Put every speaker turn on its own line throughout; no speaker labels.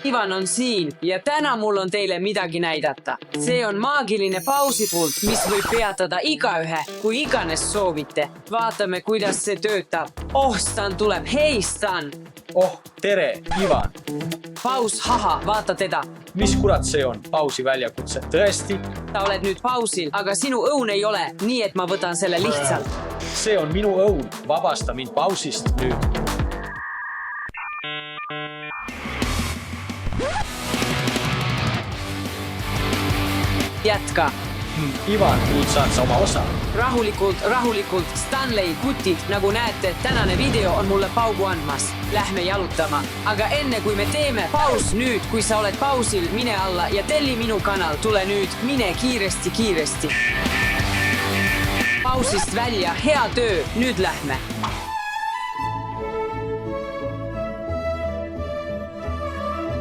Ivan on siin ja täna mul on teile midagi näidata. See on maagiline pausipult, mis võib peatada igaühe, kui iganes soovite. Vaatame, kuidas see töötab. Oh, Stan tuleb. Hei, Stan!
Oh, tere, Ivan!
Paus, haha, vaata teda.
Mis kurat see on? Pausi väljakutse. Tõesti?
Sa oled nüüd pausil, aga sinu õun ei ole, nii et ma võtan selle lihtsalt.
See on minu õun. Vabasta mind pausist nüüd.
Jätka.
Ivan, nüüd saad sa oma osa.
Rahulikult, Stanley kutid, nagu näete, tänane video on mulle paugu andmas. Lähme jalutama. Aga enne kui me teeme paus nüüd, kui sa oled pausil, mine alla ja telli minu kanal. Tule nüüd, mine kiiresti. Pausist välja, hea töö, nüüd lähme.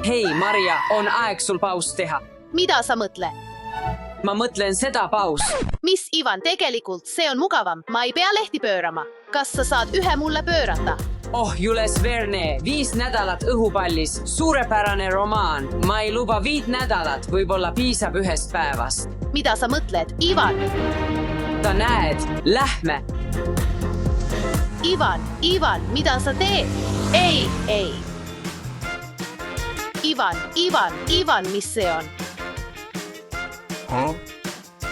Hei, Maria, on aeg sul paus teha.
Mida sa mõtled?
Ma mõtlen seda paus.
Mis, Ivan, tegelikult see on mugavam. Ma ei pea lehti pöörama. Kas sa saad ühe mulle pöörata?
Oh, Jules Verne, 5 nädalat õhupallis. Suurepärane romaan. Ma ei luba 5 nädalat, võib-olla piisab 1 päevast.
Mida sa mõtled, Ivan?
Sa näed, lähme.
Ivan, mida sa teed? Ei. Ivan, mis see on?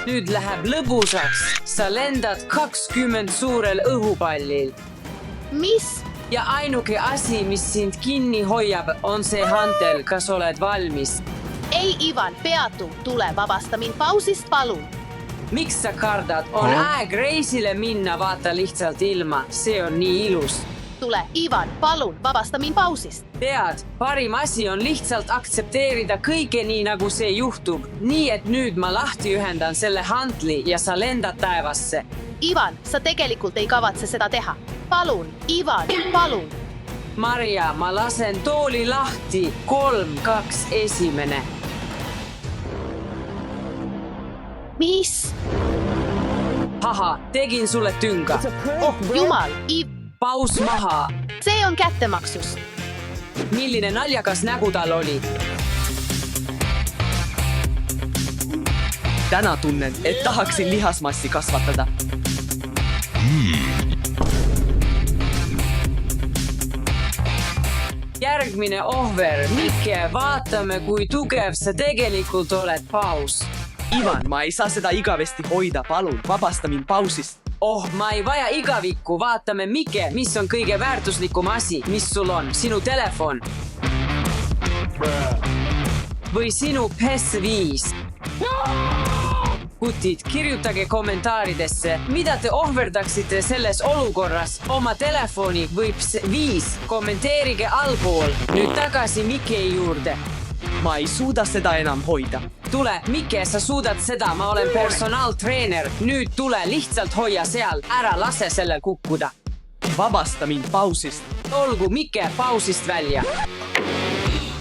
Nüüd läheb lõbusaks. Sa lendad 20 suurel õhupallil.
Mis?
Ja ainuke asi, mis sind kinni hoiab, on see hantel. Kas oled valmis?
Ei, Ivan, peatu. Tule, vabasta mind pausist, palun.
Miks sa kardad? On aeg reisile minna, vaata lihtsalt ilma. See on nii ilus.
Tule, Ivan, palun, vabasta mind pausist.
Tead, parim asi on lihtsalt aktsepteerida kõike nii, nagu see juhtub. Nii, et nüüd ma lahti ühendan selle hantli ja sa lendad taevasse.
Ivan, sa tegelikult ei kavatse seda teha. Palun, Ivan, palun.
Maria, ma lasen tooli lahti. 3, 2, 1.
Mis?
Haha, tegin sulle tünga.
Oh, jumal,
Paus maha.
See on kättemaksus.
Milline naljakas nägu tal oli.
Täna tunnen, et tahaksin lihasmassi kasvatada.
Järgmine ohver. Mikke, vaatame, kui tugev sa tegelikult oled, Paus.
Ivan, ma ei saa seda igavesti hoida. Palun, vabasta mind pausist.
Oh, ma ei vaja igavikku. Vaatame, Mikke, mis on kõige väärtuslikum asi, mis sul on? Sinu telefon? Või sinu PS5? Kutid, kirjutage kommentaaridesse, mida te ohverdaksite selles olukorras. Oma telefoni või PS5. Kommenteerige allpool. Nüüd tagasi Mikke juurde.
Ma ei suuda seda enam hoida.
Tule, Mikke, sa suudad seda, ma olen personaaltreener. Nüüd tule, lihtsalt hoia seal, ära lase sellel kukkuda.
Vabasta mind pausist.
Olgu, Mikke, pausist välja.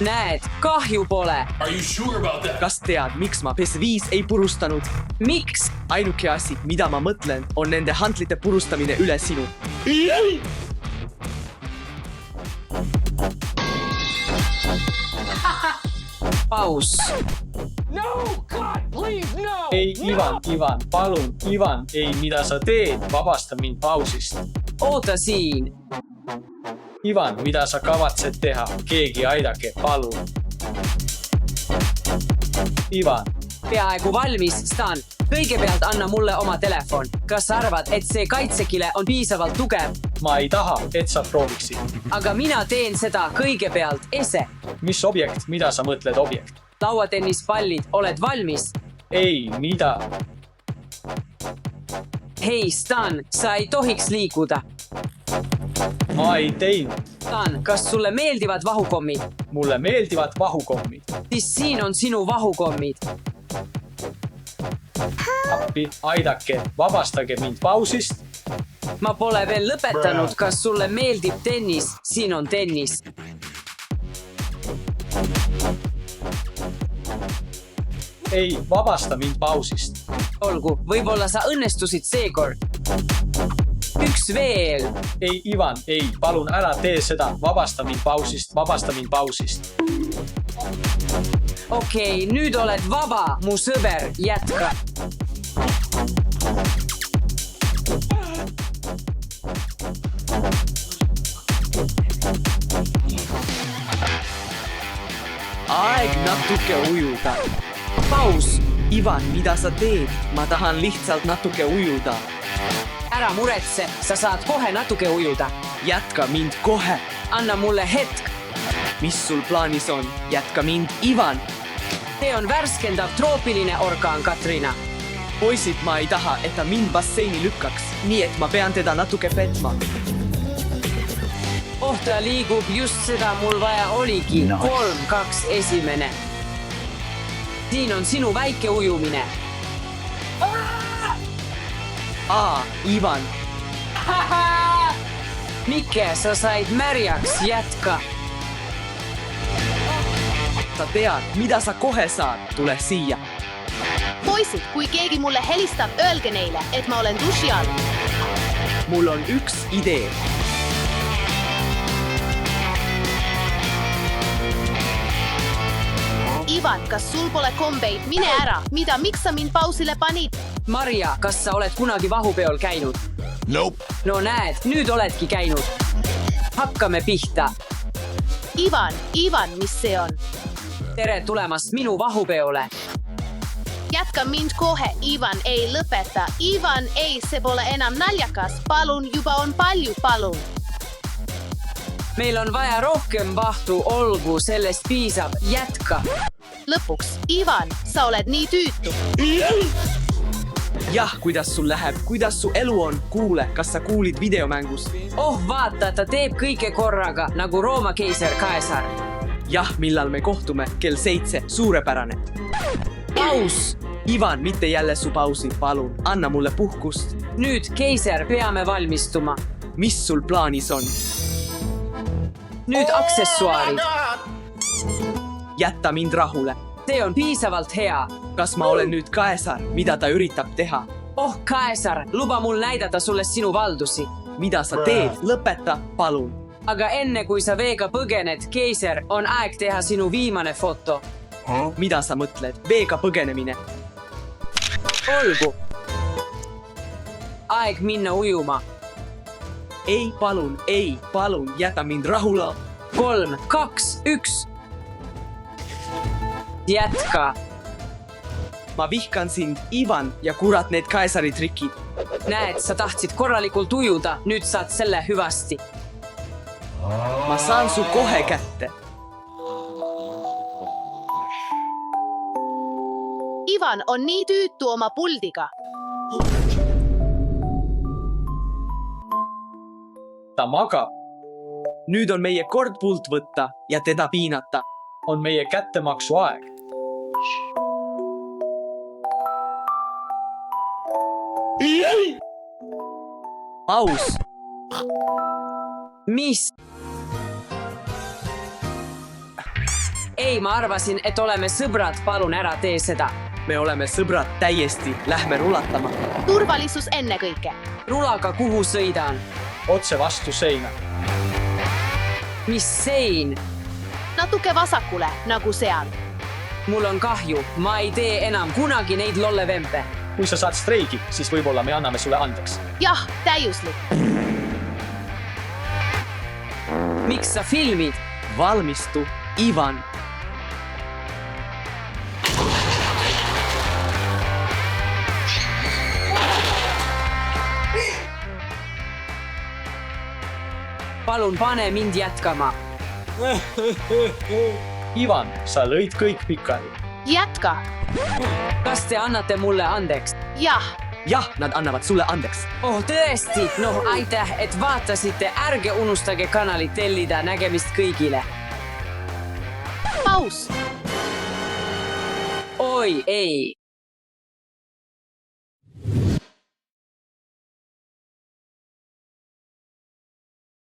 Näed, kahju pole.
Kas tead, miks ma PS5 ei purustanud?
Miks?
Ainuke asi, mida ma mõtlen, on nende hantlite purustamine üle sinu.
Paus.
Ei, Ivan, palun, Ivan, ei, mida sa teed? Vabasta mind pausist.
Oota siin.
Ivan, mida sa kavatsed teha? Keegi aidake, palun. Ivan.
Peaaegu valmis, Stan. Kõigepealt anna mulle oma telefon. Kas arvad, et see kaitsekile on piisavalt tugev?
Ma ei taha, et sa prooviksid.
Aga mina teen seda kõigepealt ese.
Mis objekt? Mida sa mõtled objekt?
Lauatennispallid, oled valmis?
Ei, mida?
Hei, Stan, sa ei tohiks liikuda.
Ma ei teinud.
Stan, kas sulle meeldivad vahukommid?
Mulle meeldivad vahukommid.
Siis siin on sinu vahukommid.
Appi, aidake, vabastage mind pausist.
Ma pole veel lõpetanud, kas sulle meeldib tennis? Siin on tennis.
Ei, vabasta mind pausist.
Olgu, võib-olla sa õnnestusid seekord. Üks veel.
Ei, Ivan, ei, palun ära tee seda. Vabasta mind pausist, vabasta mind pausist.
Okei, nüüd oled vaba, mu sõber, jätka.
Aeg natuke ujuda.
Paus.
Ivan, mida sa teed? Ma tahan lihtsalt natuke ujuda.
Ära muretse, sa saad kohe natuke ujuda.
Jätka mind kohe.
Anna mulle hetk.
Mis sul plaanis on? Jätka mind, Ivan.
See on värskendav troopiline orkaan, Katrina.
Poisid, ma ei taha, et ta mind basseini lükkaks. Nii et ma pean teda natuke petma.
Oh, ta liigub, just seda mul vaja oligi. 3, 2, 1. Siin on sinu väike ujumine.
Ivan.
Mikke, sa said märjaks, jätka.
Sa tead, mida sa kohe saad. Tule siia.
Poisid, kui keegi mulle helistab, öelge neile, et ma olen duši all.
Mul on üks idee.
Ivan, kas sul pole kombeid? Mine ära. Mida, miks sa mind pausile panid?
Marja, kas sa oled kunagi vahupeol käinud?
Nope.
No näed, nüüd oledki käinud. Hakkame pihta.
Ivan, mis see on?
Tere tulemast minu vahupeole.
Jätka mind kohe. Ivan, ei lõpeta. Ivan, ei, see pole enam naljakas. Palun, juba on palju, palun.
Meil on vaja rohkem vahtu, olgu, sellest piisab. Jätka.
Lõpuks, Ivan, sa oled nii tüütu.
Jah, kuidas sul läheb? Kuidas su elu on? Kuule, kas sa kuulid videomängus?
Oh, vaata, ta teeb kõike korraga, nagu Rooma keiser Caesar.
Jah, millal me kohtume? Kell 7. Suurepärane.
Paus.
Ivan, mitte jälle su pausi. Palun, anna mulle puhkust.
Nüüd, keiser, peame valmistuma.
Mis sul plaanis on?
Nüüd aksessuaarid.
Jätta mind rahule.
See on piisavalt hea.
Kas ma olen nüüd Caesar? Mida ta üritab teha?
Oh, Caesar, luba mul näidata sulle sinu valdusi.
Mida sa teed? Lõpeta, palun.
Aga enne kui sa veega põgened, keiser, on aeg teha sinu viimane foto.
Mida sa mõtled? Veega põgenemine.
Olgu. Aeg minna ujuma.
Ei, palun, jäta mind rahule.
3, 2, 1. Jätka.
Ma vihkan sind, Ivan, ja kurat need Caesari trikid.
Näed, sa tahtsid korralikult ujuda, nüüd saad selle hüvasti.
Ma saan su kohe kätte.
Ivan on nii tüütu oma puldiga.
Ta magab.
Nüüd on meie kord pult võtta ja teda piinata.
On meie kättemaksu aeg.
Paus.
Mis? Ei, ma arvasin, et oleme sõbrad, palun ära tee seda.
Me oleme sõbrad täiesti, lähme rulatama.
Turvalisus ennekõike.
Rulaga kuhu sõidan?
Otse vastu seina.
Mis sein?
Natuke vasakule, nagu seal.
Mul on kahju, ma ei tee enam kunagi neid lollevempe.
Kui sa saad streigi, siis võib-olla me anname sulle andeks.
Jah, täiuslik.
Miks sa filmid?
Valmistu, Ivan.
Palun pane mind jätkama.
Ivan, sa lõid kõik pikali.
Jätka.
Kas te annate mulle andeks?
Jah.
Jah, nad annavad sulle andeks.
Oh, tõesti? No, aitäh, et vaatasite. Ärge unustage kanalit tellida. Nägemist kõigile.
Paus.
Oi, ei.